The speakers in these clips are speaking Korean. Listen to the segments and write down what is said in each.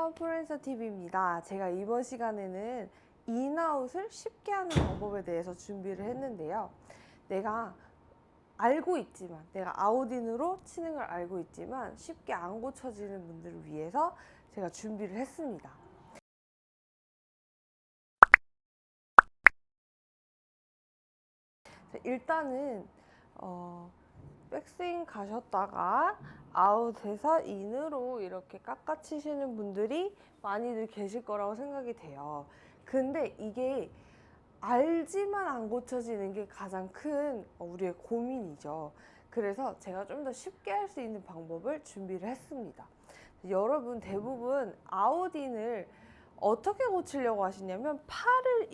안녕하세요, 프로랜서 TV입니다. 제가 이번 시간에는 인아웃을 쉽게 하는 방법에 대해서 준비를 했는데요. 내가 아웃인으로 치는 걸 알고 있지만 쉽게 안 고쳐지는 분들을 위해서 제가 준비를 했습니다. 일단은 백스윙 가셨다가 아웃해서 인으로 이렇게 깎아치시는 분들이 많이들 계실 거라고 생각이 돼요. 근데 이게 알지만 안 고쳐지는 게 가장 큰 우리의 고민이죠. 그래서 제가 좀 더 쉽게 할 수 있는 방법을 준비를 했습니다. 여러분 대부분 아웃인을 어떻게 고치려고 하시냐면 팔을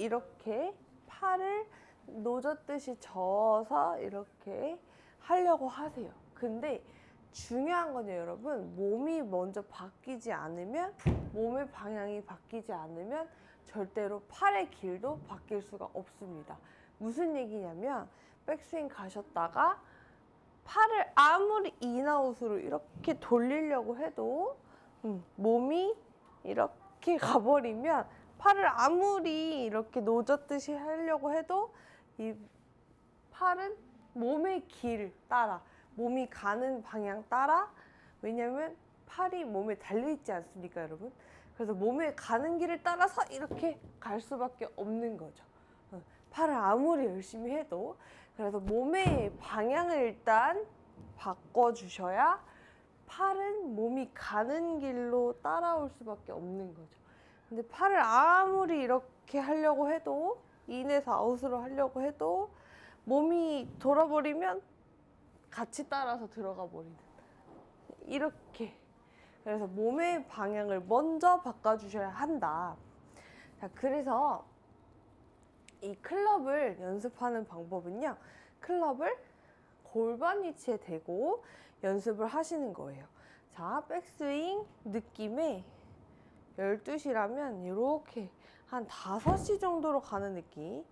노젓듯이 저어서 이렇게 하려고 하세요. 근데 중요한 건요, 여러분, 몸이 먼저 바뀌지 않으면, 몸의 방향이 바뀌지 않으면 절대로 팔의 길도 바뀔 수가 없습니다. 무슨 얘기냐면 백스윙 가셨다가 팔을 아무리 인아웃으로 이렇게 돌리려고 해도 몸이 이렇게 가버리면, 팔을 아무리 이렇게 노젓듯이 하려고 해도 이 팔은 몸의 길 따라, 몸이 가는 방향 따라, 왜냐면 팔이 몸에 달려있지 않습니까, 여러분? 그래서 몸에 가는 길을 따라서 이렇게 갈 수밖에 없는 거죠. 팔을 아무리 열심히 해도. 그래서 몸의 방향을 일단 바꿔주셔야 팔은 몸이 가는 길로 따라올 수밖에 없는 거죠. 근데 팔을 아무리 이렇게 하려고 해도, 인에서 아웃으로 하려고 해도 몸이 돌아버리면 같이 따라서 들어가 버리는, 이렇게. 그래서 몸의 방향을 먼저 바꿔주셔야 한다. 자, 그래서 이 클럽을 연습하는 방법은요, 클럽을 골반 위치에 대고 연습을 하시는 거예요. 자, 백스윙 느낌에 12시라면 이렇게 한 5시 정도로 가는 느낌.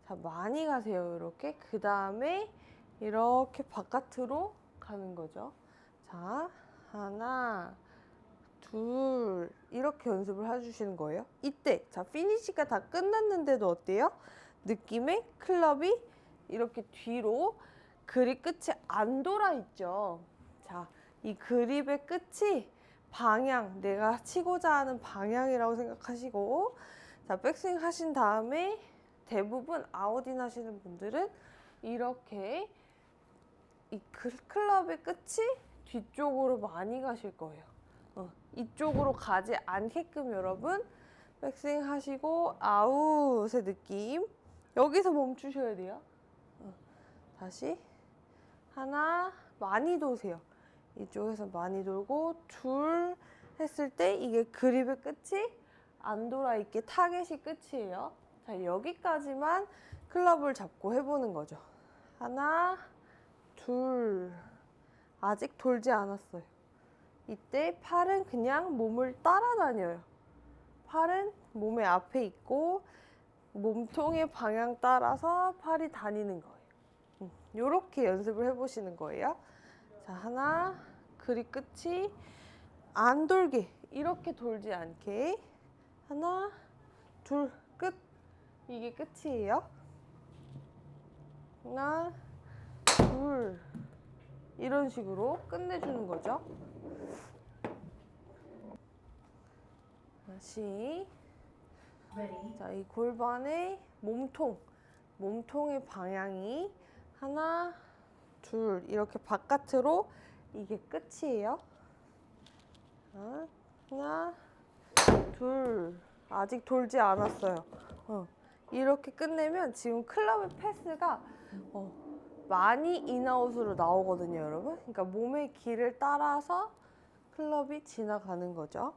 자, 많이 가세요, 이렇게. 그 다음에 이렇게 바깥으로 가는 거죠. 자, 하나, 둘, 이렇게 연습을 해주시는 거예요. 이때, 자, 피니시가 다 끝났는데도 어때요? 느낌의 클럽이 이렇게 뒤로, 그립 끝이 안 돌아 있죠. 자, 이 그립의 끝이 방향, 내가 치고자 하는 방향이라고 생각하시고, 자, 백스윙 하신 다음에 대부분 아웃인 하시는 분들은 이렇게 이 클럽의 끝이 뒤쪽으로 많이 가실 거예요. 이쪽으로 가지 않게끔 여러분 백스윙 하시고 아웃의 느낌, 여기서 멈추셔야 돼요. 다시 하나, 많이 도세요. 이쪽에서 많이 돌고, 둘 했을 때 이게 그립의 끝이 안 돌아 있게 타겟이 끝이에요. 자, 여기까지만 클럽을 잡고 해보는 거죠. 하나, 둘. 아직 돌지 않았어요. 이때 팔은 그냥 몸을 따라다녀요. 팔은 몸의 앞에 있고 몸통의 방향 따라서 팔이 다니는 거예요. 이렇게 연습을 해보시는 거예요. 자, 하나, 그립 끝이 안 돌게, 이렇게 돌지 않게. 하나, 둘, 끝. 이게 끝이에요. 하나, 둘. 이런 식으로 끝내주는 거죠. 다시. 자, 이 골반의 몸통의 방향이 하나, 둘, 이렇게 바깥으로, 이게 끝이에요. 하나, 둘. 아직 돌지 않았어요. 이렇게 끝내면 지금 클럽의 패스가 많이 인아웃으로 나오거든요, 여러분. 그러니까 몸의 길을 따라서 클럽이 지나가는 거죠.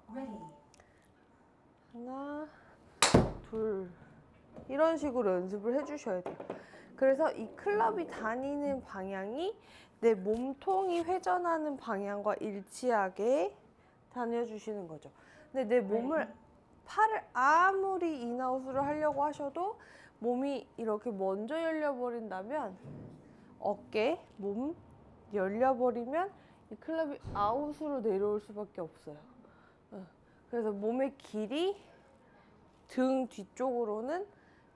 하나, 둘. 이런 식으로 연습을 해주셔야 돼요. 그래서 이 클럽이 다니는 방향이 내 몸통이 회전하는 방향과 일치하게 다녀주시는 거죠. 근데 내 몸을, 팔을 아무리 인아웃으로 하려고 하셔도 몸이 이렇게 먼저 열려버린다면, 어깨, 몸 열려버리면 이 클럽이 아웃으로 내려올 수밖에 없어요. 그래서 몸의 길이 등 뒤쪽으로는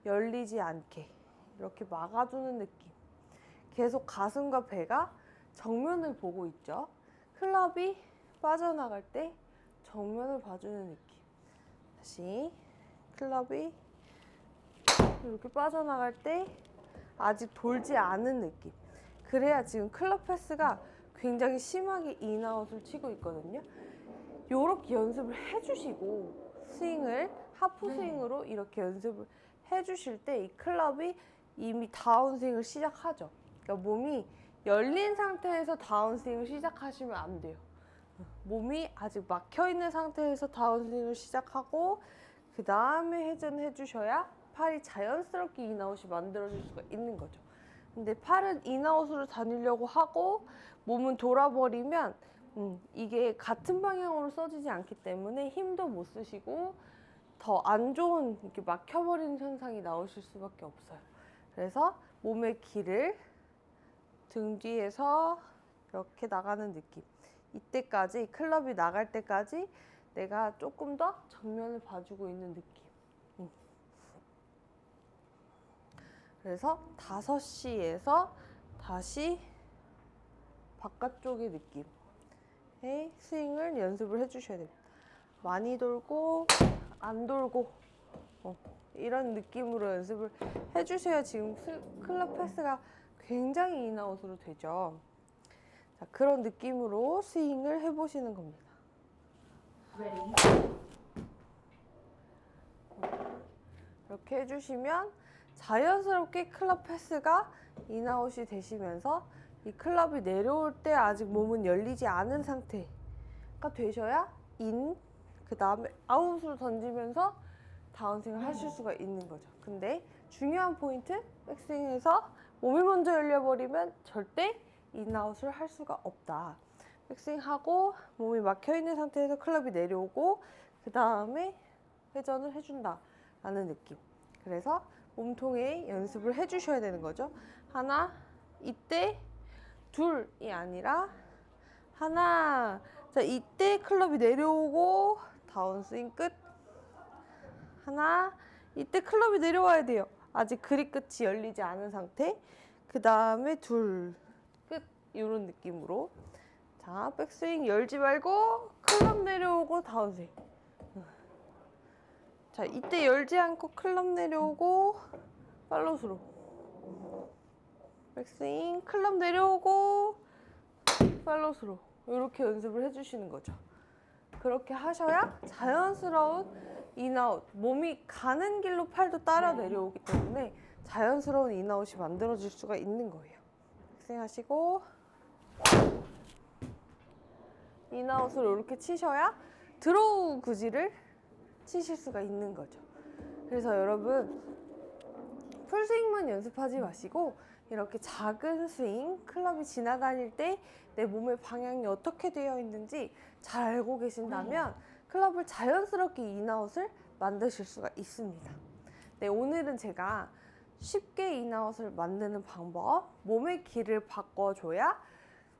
열리지 않게 이렇게 막아주는 느낌. 계속 가슴과 배가 정면을 보고 있죠. 클럽이 빠져나갈 때 정면을 봐주는 느낌. 다시 클럽이 이렇게 빠져나갈 때 아직 돌지 않은 느낌. 그래야 지금 클럽 패스가 굉장히 심하게 인아웃을 치고 있거든요. 요렇게 연습을 해주시고 스윙을 하프 스윙으로 이렇게 연습을 해주실 때 이 클럽이 이미 다운스윙을 시작하죠. 그러니까 몸이 열린 상태에서 다운스윙을 시작하시면 안 돼요. 몸이 아직 막혀있는 상태에서 다운스윙을 시작하고 그 다음에 회전을 해주셔야 팔이 자연스럽게 인아웃이 만들어질 수가 있는 거죠. 근데 팔은 인아웃으로 다니려고 하고 몸은 돌아버리면 이게 같은 방향으로 써지지 않기 때문에 힘도 못 쓰시고 더 안 좋은 이렇게 막혀버리는 현상이 나오실 수밖에 없어요. 그래서 몸의 길을 등 뒤에서 이렇게 나가는 느낌. 이때까지 클럽이 나갈 때까지 내가 조금 더 정면을 봐주고 있는 느낌. 그래서 5시에서 다시 바깥쪽의 느낌의 스윙을 연습을 해주셔야 됩니다. 많이 돌고 안 돌고 이런 느낌으로 연습을 해주셔야 지금 클럽 패스가 굉장히 인아웃으로 되죠. 자, 그런 느낌으로 스윙을 해보시는 겁니다. 이렇게 해주시면 자연스럽게 클럽 패스가 인아웃이 되시면서 이 클럽이 내려올 때 아직 몸은 열리지 않은 상태가 되셔야 인, 그 다음에 아웃으로 던지면서 다운스윙을 하실 수가 있는 거죠. 근데 중요한 포인트, 백스윙에서 몸이 먼저 열려버리면 절대 인아웃을 할 수가 없다. 백스윙하고 몸이 막혀있는 상태에서 클럽이 내려오고 그 다음에 회전을 해준다 라는 느낌. 그래서 몸통에 연습을 해주셔야 되는 거죠. 하나, 이때 둘이 아니라 하나. 자, 이때 클럽이 내려오고 다운스윙 끝. 하나. 이때 클럽이 내려와야 돼요. 아직 그립 끝이 열리지 않은 상태. 그 다음에 둘. 끝. 이런 느낌으로. 자, 백스윙 열지 말고 클럽 내려오고 다운스윙. 자, 이때 열지 않고 클럽 내려오고 팔로스로. 백스윙 클럽 내려오고 팔로스로. 이렇게 연습을 해주시는 거죠. 그렇게 하셔야 자연스러운 인아웃, 몸이 가는 길로 팔도 따라 내려오기 때문에 자연스러운 인아웃이 만들어질 수가 있는 거예요. 백스윙 하시고 인아웃을 이렇게 치셔야 드로우 구질을 치실 수가 있는 거죠. 그래서 여러분 풀스윙만 연습하지 마시고 이렇게 작은 스윙, 클럽이 지나다닐 때 내 몸의 방향이 어떻게 되어 있는지 잘 알고 계신다면 클럽을 자연스럽게 인아웃을 만드실 수가 있습니다. 네, 오늘은 제가 쉽게 인아웃을 만드는 방법, 몸의 길을 바꿔줘야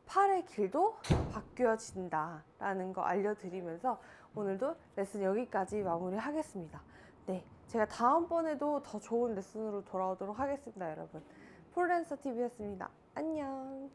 팔의 길도 바뀌어진다 라는 거 알려드리면서 오늘도 레슨 여기까지 마무리하겠습니다. 네, 제가 다음번에도 더 좋은 레슨으로 돌아오도록 하겠습니다, 여러분. 폴댄서 TV였습니다. 안녕.